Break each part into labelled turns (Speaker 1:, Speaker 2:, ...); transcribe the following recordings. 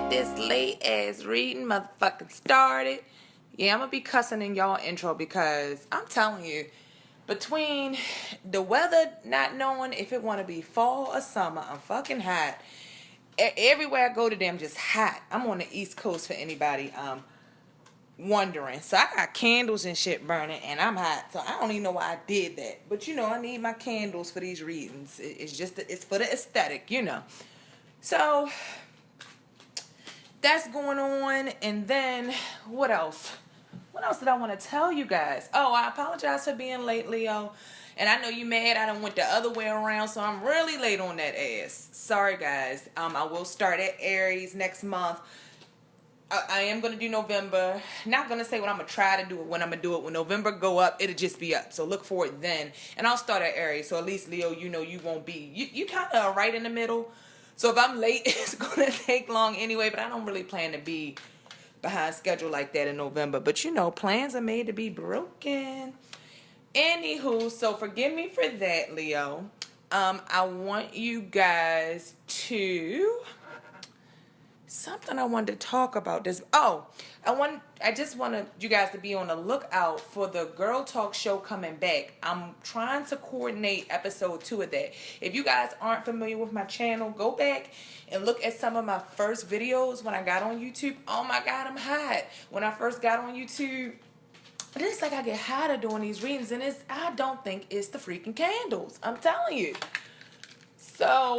Speaker 1: get this late ass reading motherfucking started. Yeah, I'm gonna be cussing in y'all intro because I'm telling you, between the weather not knowing if it want to be fall or summer, I'm fucking hot. Everywhere I go today, I'm just hot. I'm on the East Coast for anybody wondering. So I got candles and shit burning, and I'm hot. So I don't even know why I did that. But you know, I need my candles for these readings. It's for the aesthetic, you know. So that's going on. And then what else? What else did I want to tell you guys? Oh, I apologize for being late, Leo. And I know you mad I done went the other way around, so I'm really late on that ass. Sorry, guys. I will start at Aries next month. I am going to do November. Not going to say what I'm going to try to do it when I'm going to do it. When November go up, it'll just be up. So look for it then. And I'll start at Aries. So at least, Leo, you know you won't be. You kind of right in the middle. So if I'm late, it's going to take long anyway. But I don't really plan to be behind schedule like that in November. But you know, plans are made to be broken. Anywho, so forgive me for that, Leo. I want you guys to... Something I wanted to talk about this. Oh, I just wanted you guys to be on the lookout for the Girl Talk show coming back. I'm trying to coordinate episode 2 of that. If you guys aren't familiar with my channel, go back and look at some of my first videos when I got on YouTube. Oh my God, I'm hot. When I first got on YouTube, it's like I get hotter doing these readings, and I don't think it's the freaking candles. I'm telling you. So,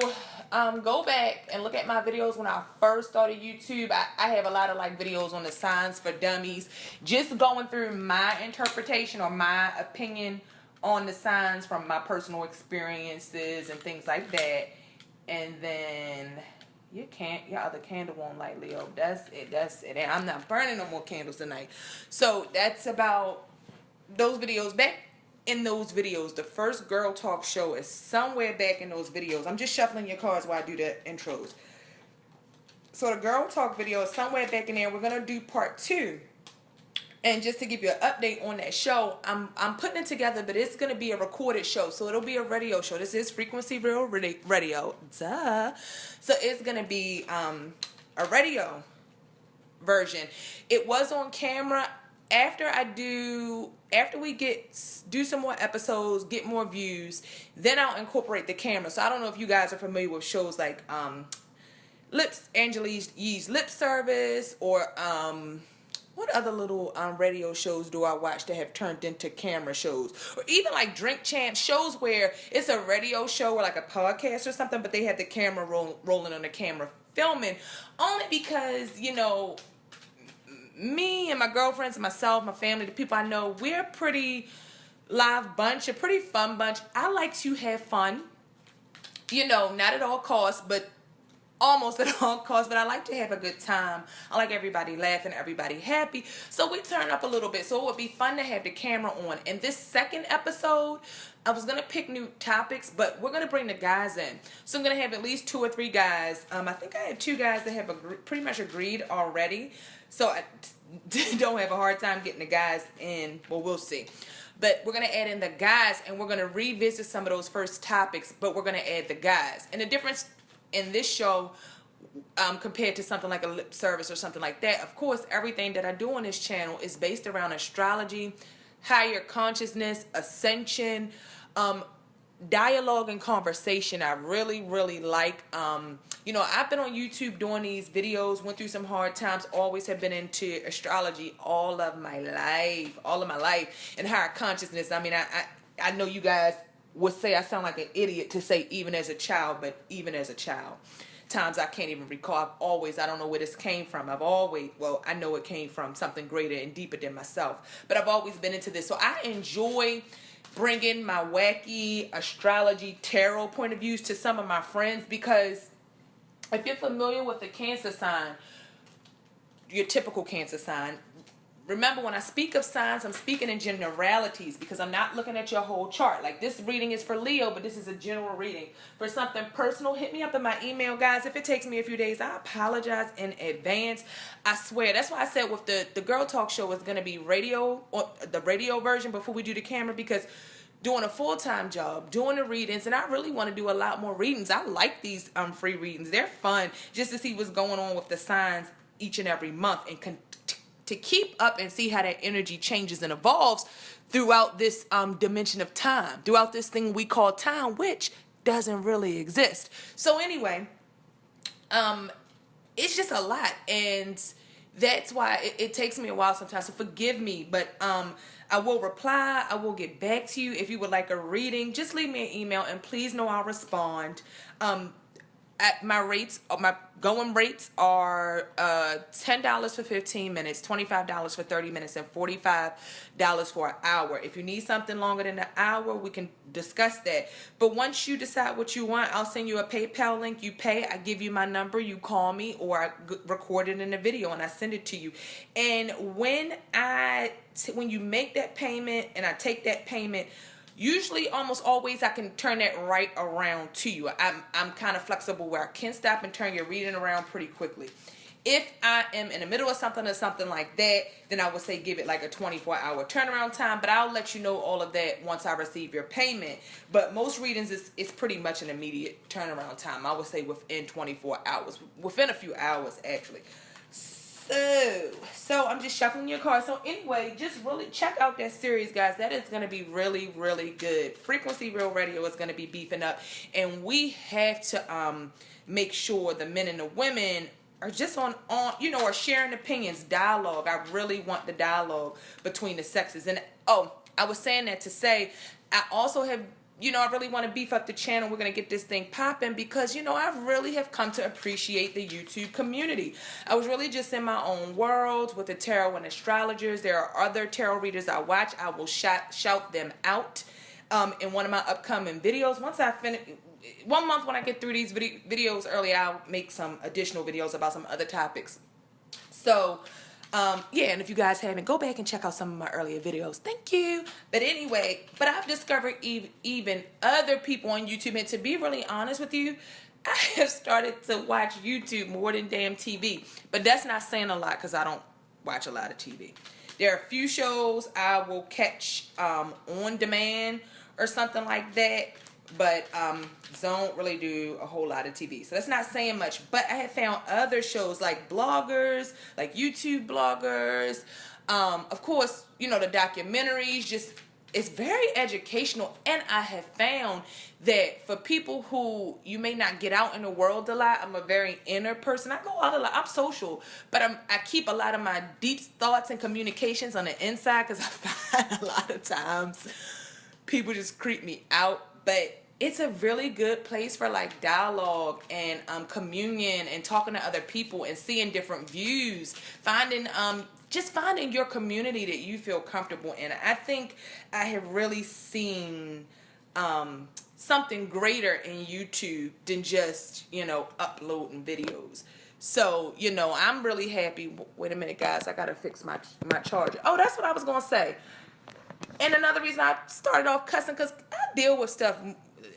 Speaker 1: go back and look at my videos when I first started YouTube. I have a lot of like videos on the signs for dummies. Just going through my interpretation or my opinion on the signs from my personal experiences and things like that. And then your other candle won't light, Leo. That's it. And I'm not burning no more candles tonight. So that's about those videos. Back in those videos, the first Girl Talk show is somewhere back in those videos. I'm just shuffling your cards while I do the intros. So the Girl Talk video is somewhere back in there. We're gonna do part 2. And just to give you an update on that show, I'm putting it together, but it's gonna be a recorded show. So it'll be a radio show. This is Frequency Real Radio. Duh. So it's gonna be a radio version. It was on camera. After we do some more episodes, get more views, then I'll incorporate the camera. So I don't know if you guys are familiar with shows like Angela Yee's Lip Service, or what other little radio shows do I watch that have turned into camera shows? Or even like Drink Champs, shows where it's a radio show or like a podcast or something, but they have the camera rolling on the camera filming. Only because, you know, me and my girlfriends and myself, my family, the people I know, we're a pretty live bunch, a pretty fun bunch. I like to have fun, you know, not at all costs, but almost at all costs. But I like to have a good time. I like everybody laughing, everybody happy. So we turn up a little bit. So it would be fun to have the camera on. In this second episode, I was going to pick new topics, but we're going to bring the guys in. So I'm going to have at least 2 or 3 guys. I think I have 2 guys that have pretty much agreed already. So I don't have a hard time getting the guys in. Well, we'll see. But we're going to add in the guys, and we're going to revisit some of those first topics, but we're going to add the guys. And the difference in this show compared to something like a lip service or something like that, of course, everything that I do on this channel is based around astrology, higher consciousness, ascension, dialogue and conversation. I really, really like. You know, I've been on YouTube doing these videos, went through some hard times, always have been into astrology all of my life, and higher consciousness. I mean, I know you guys would say I sound like an idiot to say even as a child, but even as a child, times I can't even recall. I don't know where this came from. I know it came from something greater and deeper than myself, but I've always been into this. So I enjoy bringing my wacky astrology tarot point of views to some of my friends, because if you're familiar with the Cancer sign, your typical Cancer sign, remember when I speak of signs, I'm speaking in generalities, because I'm not looking at your whole chart. Like, this reading is for Leo, but this is a general reading. For something personal, hit me up in my email, guys. If it takes me a few days, I apologize in advance. I swear. That's why I said with the Girl Talk show is going to be radio, or the radio version before we do the camera, because doing a full-time job, doing the readings, and I really want to do a lot more readings. I like these free readings. They're fun just to see what's going on with the signs each and every month, and to keep up and see how that energy changes and evolves throughout this dimension of time, throughout this thing we call time, which doesn't really exist. So anyway, it's just a lot, and that's why it takes me a while sometimes, so forgive me, but I will reply. I will get back to you. If you would like a reading, just leave me an email, and please know I'll respond. At my going rates are $10 for 15 minutes, $25 for 30 minutes, and $45 for an hour. If you need something longer than an hour, we can discuss that. But once you decide what you want, I'll send you a PayPal link. You pay, I give you my number, you call me, or I record it in a video and I send it to you. And when you make that payment and I take that payment, usually, almost always, I can turn that right around to you. I'm kind of flexible where I can stop and turn your reading around pretty quickly. If I am in the middle of something or something like that, then I would say give it like a 24-hour turnaround time. But I'll let you know all of that once I receive your payment. But most readings is pretty much an immediate turnaround time. I would say within 24 hours, within a few hours actually. So I'm just shuffling your cards. So anyway, just really check out that series, guys. That is going to be really, really good. Frequency Real Radio is going to be beefing up, and we have to make sure the men and the women are just on are sharing opinions, dialogue. I really want the dialogue between the sexes. And I was saying that to say, I also have, I really want to beef up the channel. We're going to get this thing popping because, I really have come to appreciate the YouTube community. I was really just in my own world with the tarot and astrologers. There are other tarot readers I watch. I will shout them out in one of my upcoming videos. Once I finish, 1 month when I get through these videos early, I'll make some additional videos about some other topics. So, and if you guys haven't, go back and check out some of my earlier videos. Thank you. But anyway, I've discovered even other people on YouTube, and to be really honest with you, I have started to watch YouTube more than damn TV. But that's not saying a lot because I don't watch a lot of TV. There are a few shows I will catch on demand or something like that, but don't really do a whole lot of TV. So that's not saying much. But I have found other shows like bloggers, like YouTube bloggers. Of course, the documentaries, it's very educational. And I have found that for people who you may not get out in the world a lot, I'm a very inner person. I go out a lot. I'm social, but I keep a lot of my deep thoughts and communications on the inside because I find a lot of times people just creep me out. But it's a really good place for like dialogue and communion and talking to other people and seeing different views, finding your community that you feel comfortable in. I think I have really seen something greater in YouTube than just, uploading videos. So, I'm really happy. Wait a minute, guys. I got to fix my charger. Oh, that's what I was going to say. And another reason I started off cussing, because I deal with stuff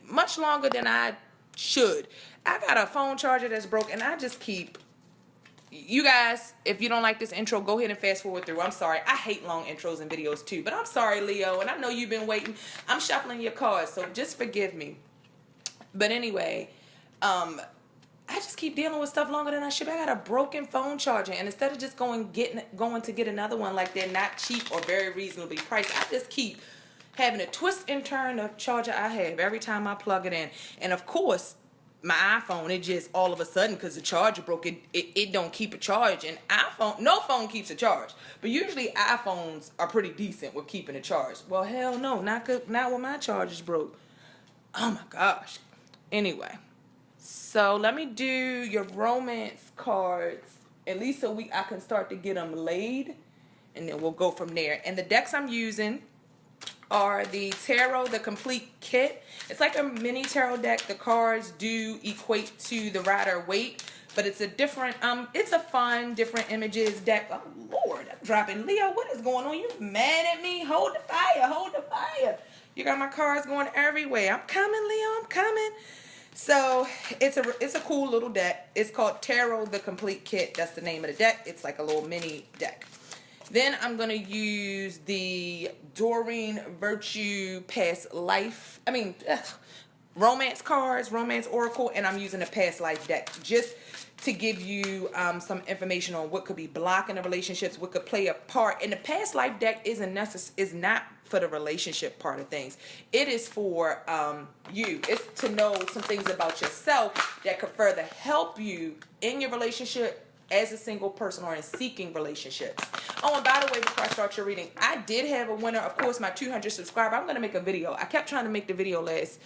Speaker 1: much longer than I should. I got a phone charger that's broke, and I just keep... You guys, if you don't like this intro, go ahead and fast forward through. I'm sorry. I hate long intros and videos too. But I'm sorry, Leo, and I know you've been waiting. I'm shuffling your cards, so just forgive me. But anyway, I just keep dealing with stuff longer than I should. I got a broken phone charger, and instead of just going to get another one like they're not cheap or very reasonably priced, I just keep having to twist and turn the charger I have every time I plug it in. And of course, my iPhone, it just all of a sudden, because the charger broke, it don't keep a charge. And no phone keeps a charge. But usually iPhones are pretty decent with keeping a charge. Well, hell no, not when my charger's broke. Oh my gosh. Anyway, so let me do your romance cards, at least so I can start to get them laid, and then we'll go from there. And the decks I'm using are the Tarot, the Complete Kit. It's like a mini tarot deck. The cards do equate to the Rider-Waite, but it's a different, it's a fun, different images deck. Oh, Lord, I'm dropping. Leo, what is going on? You mad at me? Hold the fire, hold the fire. You got my cards going everywhere. I'm coming, Leo, I'm coming. So, it's a cool little deck. It's called Tarot, the Complete Kit. That's the name of the deck. It's like a little mini deck. Then I'm going to use the Doreen Virtue Past Life. Romance cards, Romance Oracle, and I'm using a Past Life deck just to give you some information on what could be blocking the relationships, what could play a part. And the Past Life deck is not for the relationship part of things. It is for you. It's to know some things about yourself that could further help you in your relationship as a single person or in seeking relationships. Oh, and by the way, before I start your reading, I did have a winner. Of course, my 200 subscriber. I'm going to make a video. I kept trying to make the video last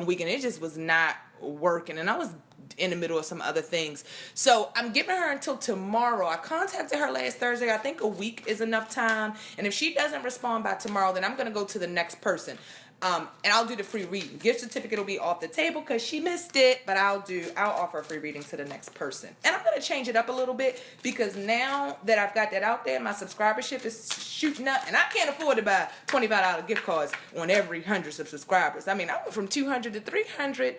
Speaker 1: week, and it just was not working. And I was in the middle of some other things. So I'm giving her until tomorrow. I contacted her last Thursday. I think a week is enough time. And if she doesn't respond by tomorrow, then I'm going to go to the next person. And I'll do the free reading. Gift certificate will be off the table because she missed it, but I'll offer a free reading to the next person. And I'm going to change it up a little bit because now that I've got that out there, my subscribership is shooting up, and I can't afford to buy $25 gift cards on every 100 subscribers. I mean, I went from 200 to 300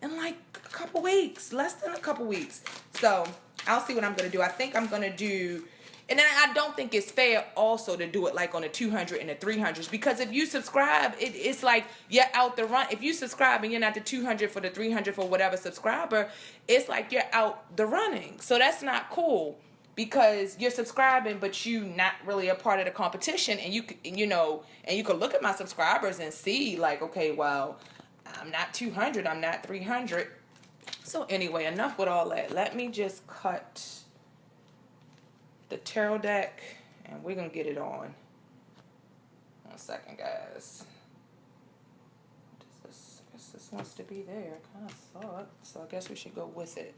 Speaker 1: in like a couple weeks, less than a couple weeks. So I'll see what I'm going to do. I think I'm going to do... And then I don't think it's fair also to do it like on the 200 and the 300s, because if you subscribe, it's like you're out the run. If you subscribe and you're not the 200 for the 300 for whatever subscriber, it's like you're out the running. So that's not cool because you're subscribing, but you not really a part of the competition. And you could look at my subscribers and see like, okay, well, I'm not 200, I'm not 300. So anyway, enough with all that. Let me just cut the tarot deck, and we're gonna get it on. 1 second, guys. This wants to be there. I kind of saw it, so I guess we should go with it.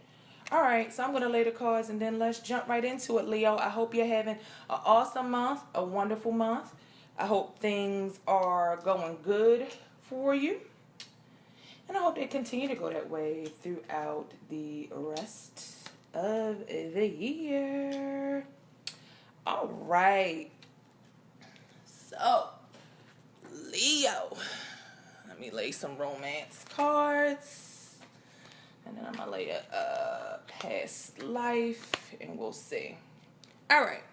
Speaker 1: All right, so I'm gonna lay the cards, and then let's jump right into it, Leo. I hope you're having an awesome month, a wonderful month. I hope things are going good for you, and I hope they continue to go that way throughout the rest of the year. All right, so Leo, let me lay some romance cards, and then I'm gonna lay a past life, and we'll see. All right,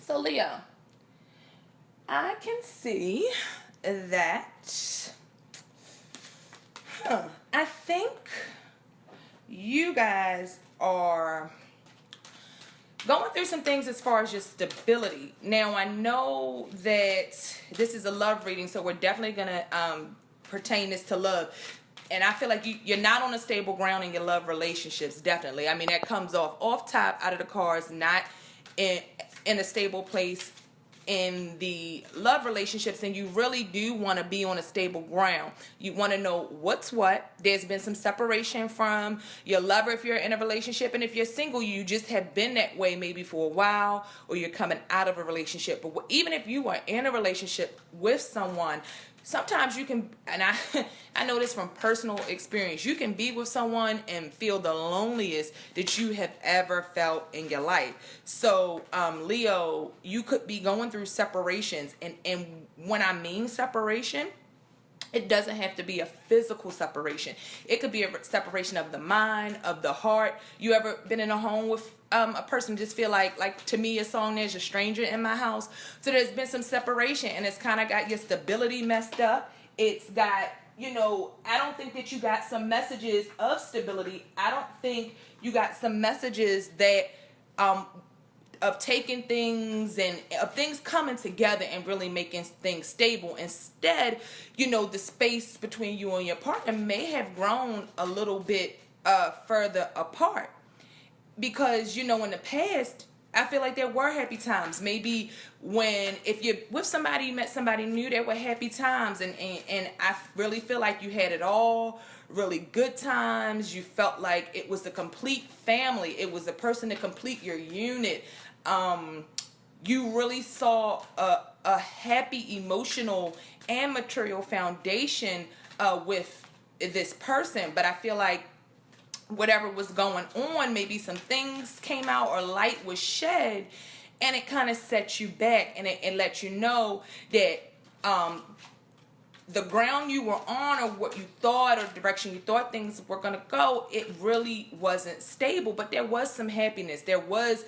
Speaker 1: so Leo, I can see that I think you guys are going through some things as far as your stability. Now, I know that this is a love reading, so we're definitely going to pertain this to love. And I feel like you're not on a stable ground in your love relationships, definitely. I mean, that comes off top out of the cards, not in a stable place in the love relationships, and you really do want to be on a stable ground. You want to know what's what. There's been some separation from your lover if you're in a relationship, and if you're single, you just have been that way maybe for a while, or you're coming out of a relationship. But even if you are in a relationship with someone, sometimes you can, and I know this from personal experience, you can be with someone and feel the loneliest that you have ever felt in your life. So, Leo, you could be going through separations. And when I mean separation, it doesn't have to be a physical separation. It could be a separation of the mind, of the heart. You ever been in a home with a person just feel like to me, a song, there's a stranger in my house. So there's been some separation, and it's kind of got your stability messed up. It's got, I don't think that you got some messages of stability. I don't think you got some messages that of taking things and of things coming together and really making things stable. Instead, the space between you and your partner may have grown a little bit further apart. Because, in the past, I feel like there were happy times. Maybe if you're with somebody, you met somebody new, there were happy times. And I really feel like you had it all, really good times. You felt like it was the complete family. It was the person to complete your unit. You really saw a happy emotional and material foundation with this person. But I feel like whatever was going on, maybe some things came out or light was shed, and it kind of set you back, and it let you know that the ground you were on, or what you thought, or direction you thought things were going to go, it really wasn't stable. But there was some happiness. There was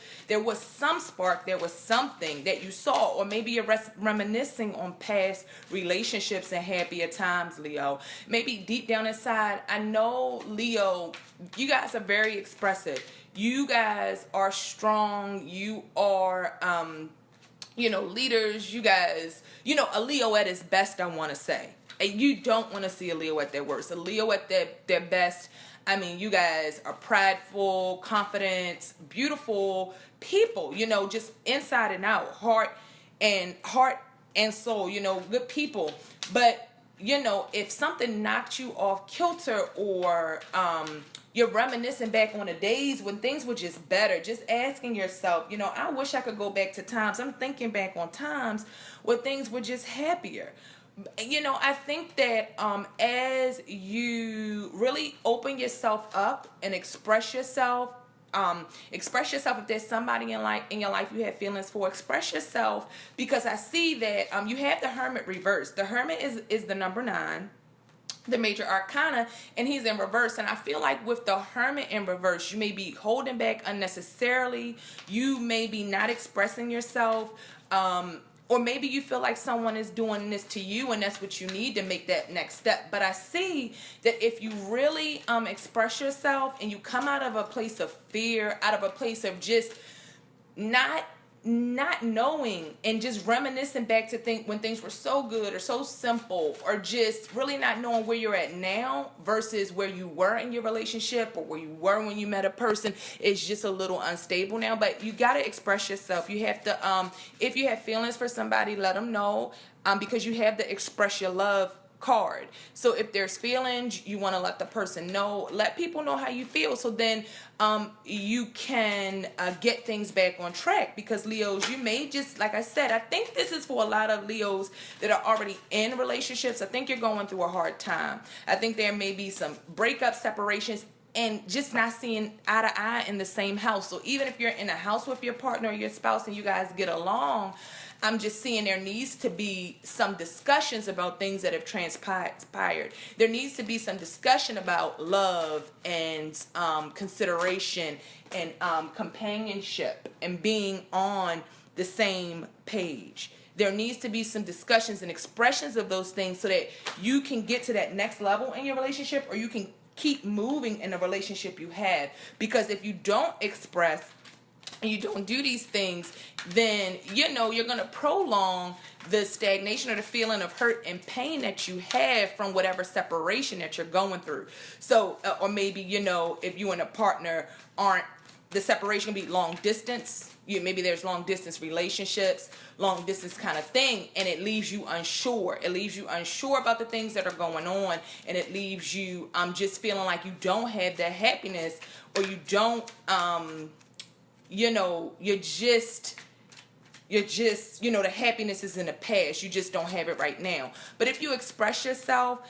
Speaker 1: some spark. There was something that you saw. Or maybe you're reminiscing on past relationships and happier times, Leo. Maybe deep down inside, I know, Leo, you guys are very expressive. You guys are strong. You are leaders. You guys, a Leo at his best, I want to say. And you don't want to see a Leo at their worst. A Leo at their best, I mean, you guys are prideful, confident, beautiful people, just inside and out, heart and soul, good people. But, if something knocked you off kilter, or you're reminiscing back on the days when things were just better, just asking yourself, I wish I could go back to times. I'm thinking back on times where things were just happier. I think that as you really open yourself up and express yourself if there's somebody in your life you have feelings for, express yourself, because I see that you have the Hermit reversed. The Hermit is the number 9, the major arcana, and he's in reverse. And I feel like with the Hermit in reverse, you may be holding back unnecessarily. You may be not expressing yourself. Or maybe you feel like someone is doing this to you, and that's what you need to make that next step. But I see that if you really express yourself, and you come out of a place of fear, out of a place of just not knowing, and just reminiscing back to think when things were so good or so simple, or just really not knowing where you're at now versus where you were in your relationship, or where you were when you met a person, is just a little unstable now. But you got to express yourself. You have to, if you have feelings for somebody, let them know, because you have the express your love card. So if there's feelings, you want to let the person know, let people know how you feel, so then you can get things back on track. Because Leos, you may just, like I said, I think this is for a lot of Leos that are already in relationships. I think you're going through a hard time. I think there may be some breakups, separations, and just not seeing eye to eye in the same house. So even if you're in a house with your partner or your spouse and you guys get along, I'm just seeing there needs to be some discussions about things that have transpired. There needs to be some discussion about love and consideration and companionship and being on the same page. There needs to be some discussions and expressions of those things so that you can get to that next level in your relationship, or you can keep moving in the relationship you have. Because if you don't express and you don't do these things, then you're going to prolong the stagnation or the feeling of hurt and pain that you have from whatever separation that you're going through. So or maybe if you and a partner aren't, the separation can be long distance. Maybe there's long distance relationships, long distance kind of thing, and it leaves you unsure. It leaves you unsure about the things that are going on, and it leaves you just feeling like you don't have that happiness, or you don't you're just the happiness is in the past. You just don't have it right now. But if you express yourself,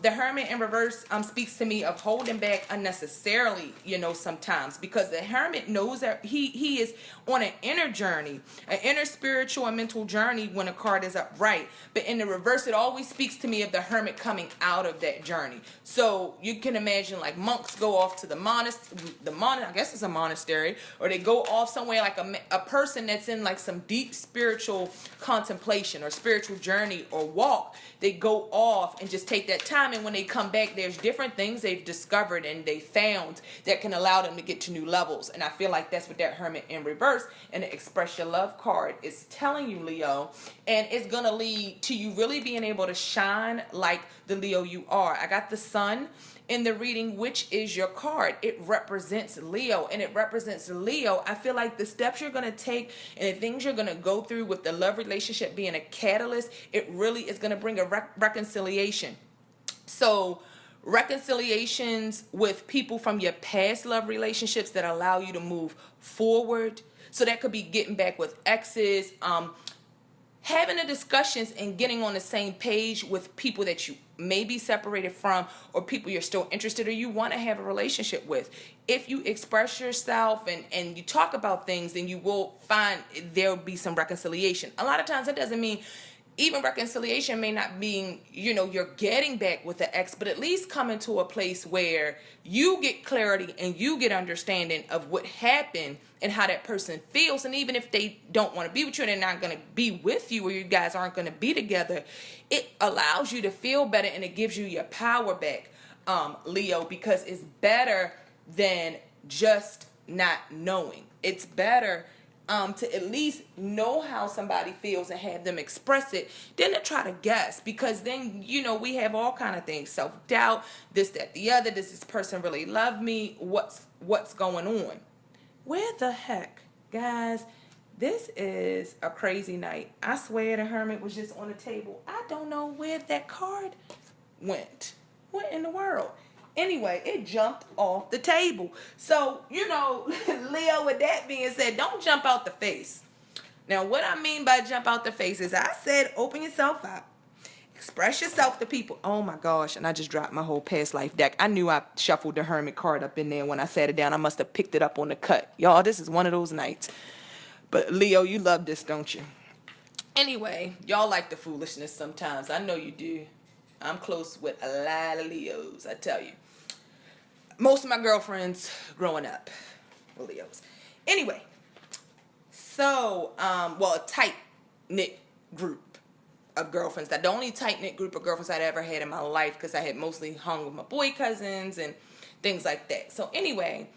Speaker 1: the Hermit in reverse speaks to me of holding back unnecessarily, sometimes, because the Hermit knows that he is on an inner journey, an inner spiritual and mental journey when a card is upright. But in the reverse, it always speaks to me of the Hermit coming out of that journey. So you can imagine, like, monks go off to the I guess it's a monastery, or they go off somewhere, like a person that's in like some deep spiritual contemplation or spiritual journey or walk. They go off and just take that time, and when they come back, there's different things they've discovered and they found that can allow them to get to new levels. And I feel like that's what that Hermit in reverse and the Express Your Love card is telling you, Leo. And it's going to lead to you really being able to shine like the Leo you are. I got the Sun in the reading, which is your card. It represents Leo, and it represents Leo. I feel like the steps you're going to take and the things you're going to go through with the love relationship being a catalyst, it really is going to bring a reconciliation. So reconciliations with people from your past love relationships that allow you to move forward. So that could be getting back with exes, having the discussions and getting on the same page with people that you may be separated from, or people you're still interested or you want to have a relationship with. If you express yourself and you talk about things, then you will find there will be some reconciliation. A lot of times that doesn't mean even reconciliation may not mean, you're getting back with the ex, but at least come into a place where you get clarity and you get understanding of what happened and how that person feels. And even if they don't want to be with you and they're not going to be with you, or you guys aren't going to be together, it allows you to feel better and it gives you your power back, Leo, because it's better than just not knowing. It's better to at least know how somebody feels and have them express it, than to try to guess, because then, we have all kind of things, self-doubt, this, that, the other. Does this person really love me? What's going on? Where the heck, guys? This is a crazy night. I swear the Hermit was just on the table. I don't know where that card went. What in the world? Anyway, it jumped off the table. So, Leo, with that being said, don't jump out the face. Now, what I mean by jump out the face is I said open yourself up. Express yourself to people. Oh my gosh, and I just dropped my whole past life deck. I knew I shuffled the Hermit card up in there when I sat it down. I must have picked it up on the cut. Y'all, this is one of those nights. But Leo, you love this, don't you? Anyway, y'all like the foolishness sometimes. I know you do. I'm close with a lot of Leos, I tell you. Most of my girlfriends growing up were Leos. Anyway, so, a tight-knit group of girlfriends. The only tight-knit group of girlfriends I'd ever had in my life, because I had mostly hung with my boy cousins and things like that. So anyway,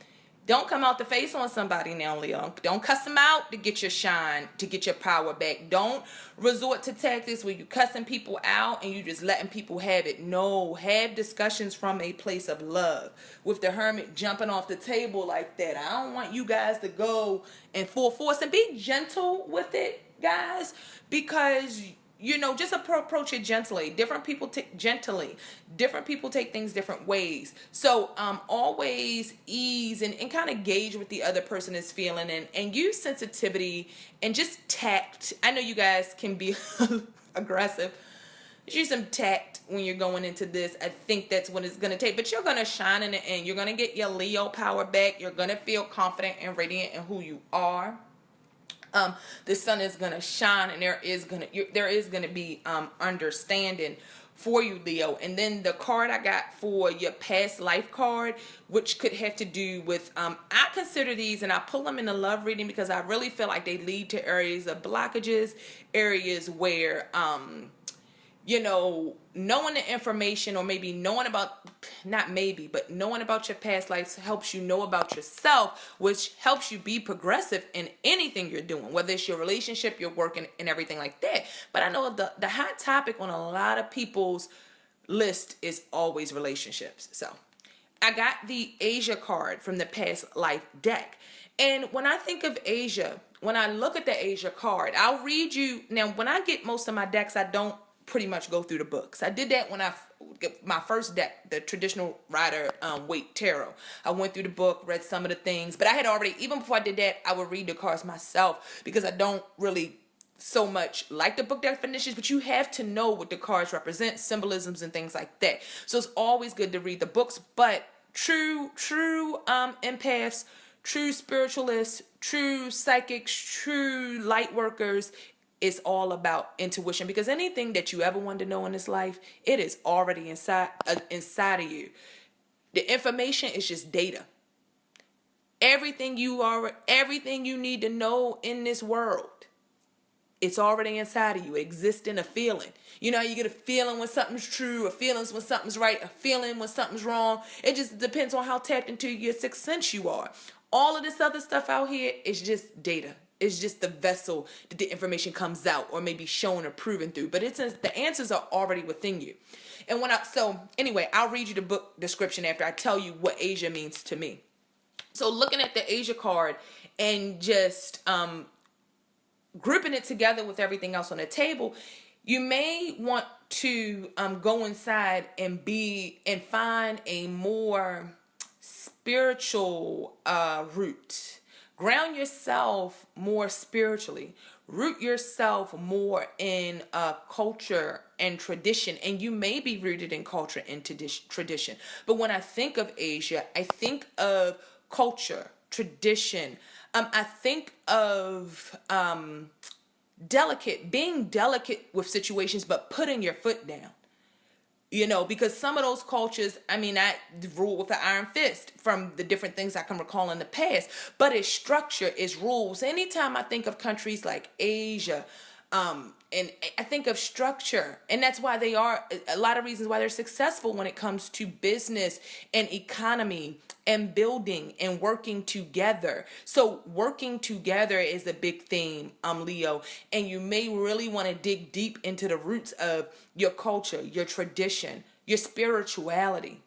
Speaker 1: don't come out the face on somebody now, Leo. Don't cuss them out to get your shine, to get your power back. Don't resort to tactics where you cussing people out and you just letting people have it. No, have discussions from a place of love. With the Hermit jumping off the table like that, I don't want you guys to go in full force, and be gentle with it, guys, because just approach it gently. Different people take things different ways. So always ease and kind of gauge what the other person is feeling, and use sensitivity and just tact. I know you guys can be aggressive. Use some tact when you're going into this. I think that's what it's going to take. But you're going to shine in the end. You're going to get your Leo power back. You're going to feel confident and radiant in who you are. The sun is gonna shine, and there is gonna be understanding for you, Leo. And then the card I got for your past life card, which could have to do with I consider these, and I pull them in the love reading because I really feel like they lead to areas of blockages, areas where knowing the information, or maybe knowing about, knowing about your past lives helps you know about yourself, which helps you be progressive in anything you're doing, whether it's your relationship, your work, and everything like that. But I know the hot topic on a lot of people's list is always relationships. So I got the Asia card from the past life deck. And when I think of Asia, when I look at the Asia card, I'll read you. Now, when I get most of my decks, I don't pretty much go through the books. I did that when I get my first deck, the traditional Rider Waite Tarot. I went through the book, read some of the things, but I had already, even before I did that, I would read the cards myself, because I don't really so much like the book definitions, but you have to know what the cards represent, symbolisms and things like that. So it's always good to read the books. But true empaths, true spiritualists, true psychics, true light workers, it's all about intuition, because anything that you ever wanted to know in this life, it is already inside of you. The information is just data. Everything you need to know in this world, it's already inside of you. It exists in a feeling. You get a feeling when something's true, a feeling when something's right, a feeling when something's wrong. It just depends on how tapped into your sixth sense you are. All of this other stuff out here is just data. It's just the vessel that the information comes out, or maybe shown or proven through. But the answers are already within you. And anyway, I'll read you the book description after I tell you what Asia means to me. So looking at the Asia card and just grouping it together with everything else on the table, you may want to go inside and find a more spiritual root. Ground yourself more spiritually. Root yourself more in culture and tradition. And you may be rooted in culture and tradition. But when I think of Asia, I think of culture, tradition. I think of being delicate with situations, but putting your foot down. Because some of those cultures, I rule with an iron fist from the different things I can recall in the past, but it's structure, it's rules. Anytime I think of countries like Asia, and I think of structure, and that's why they are a lot of reasons why they're successful when it comes to business and economy and building and working together. So working together is a big theme, Leo, and you may really want to dig deep into the roots of your culture, your tradition, your spirituality.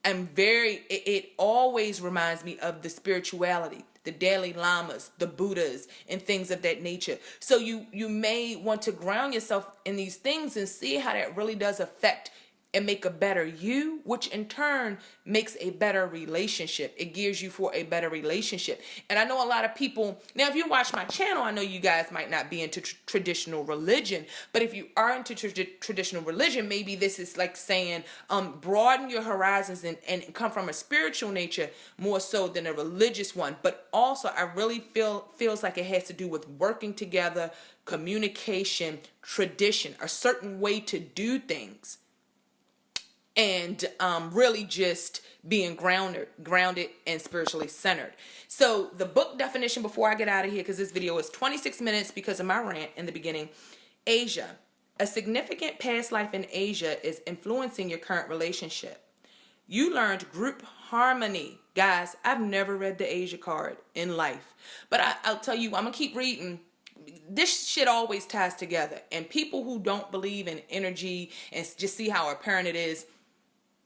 Speaker 1: It always reminds me of the spirituality, the Dalai Lamas, the Buddhas, and things of that nature. So you may want to ground yourself in these things and see how that really does affect and make a better you, which in turn makes a better relationship. It gears you for a better relationship. And I know a lot of people, now if you watch my channel, I know you guys might not be into traditional religion, but if you are into traditional religion, maybe this is like saying, broaden your horizons and come from a spiritual nature more so than a religious one. But also I really feels like it has to do with working together, communication, tradition, a certain way to do things. And really just being grounded and spiritually centered. So the book definition before I get out of here, because this video is 26 minutes because of my rant in the beginning. Asia. A significant past life in Asia is influencing your current relationship. You learned group harmony. Guys, I've never read the Asia card in life. But I'll tell you, I'm going to keep reading. This shit always ties together. And people who don't believe in energy and just see how apparent it is,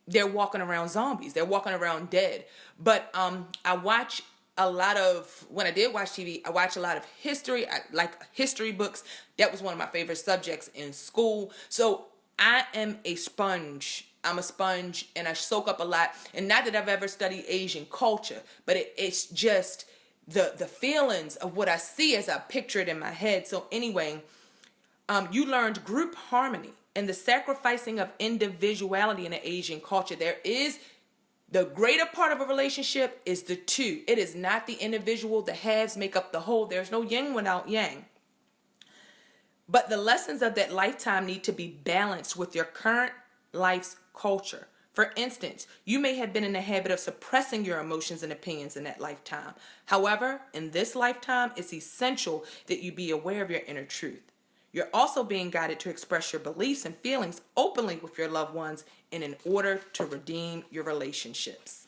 Speaker 1: they're walking around zombies. They're walking around dead. But I watch a lot of, when I did watch TV, I watch a lot of history. I like history books. That was one of my favorite subjects in school. So I am a sponge. I'm a sponge and I soak up a lot. And not that I've ever studied Asian culture, but it's just the feelings of what I see as I picture it in my head. So anyway, you learned group harmony and the sacrificing of individuality in the Asian culture. There is the greater part of a relationship is the two. It is not the individual. The halves make up the whole. There's no yin without yang. But the lessons of that lifetime need to be balanced with your current life's culture. For instance, you may have been in the habit of suppressing your emotions and opinions in that lifetime. However, in this lifetime, it's essential that you be aware of your inner truth. You're also being guided to express your beliefs and feelings openly with your loved ones and in order to redeem your relationships.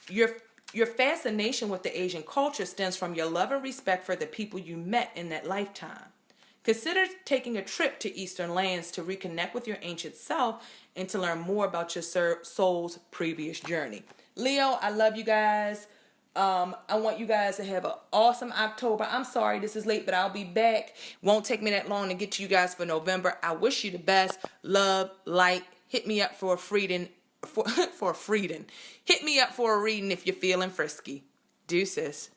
Speaker 1: Your fascination with the Asian culture stems from your love and respect for the people you met in that lifetime. Consider taking a trip to Eastern lands to reconnect with your ancient self and to learn more about your soul's previous journey. Leo, I love you guys. I want you guys to have an awesome October. I'm sorry this is late, but I'll be back. Won't take me that long to get to you guys for November. I wish you the best. Love, light. Hit me up for a freedom. For a freedom. Hit me up for a reading if you're feeling frisky. Deuces.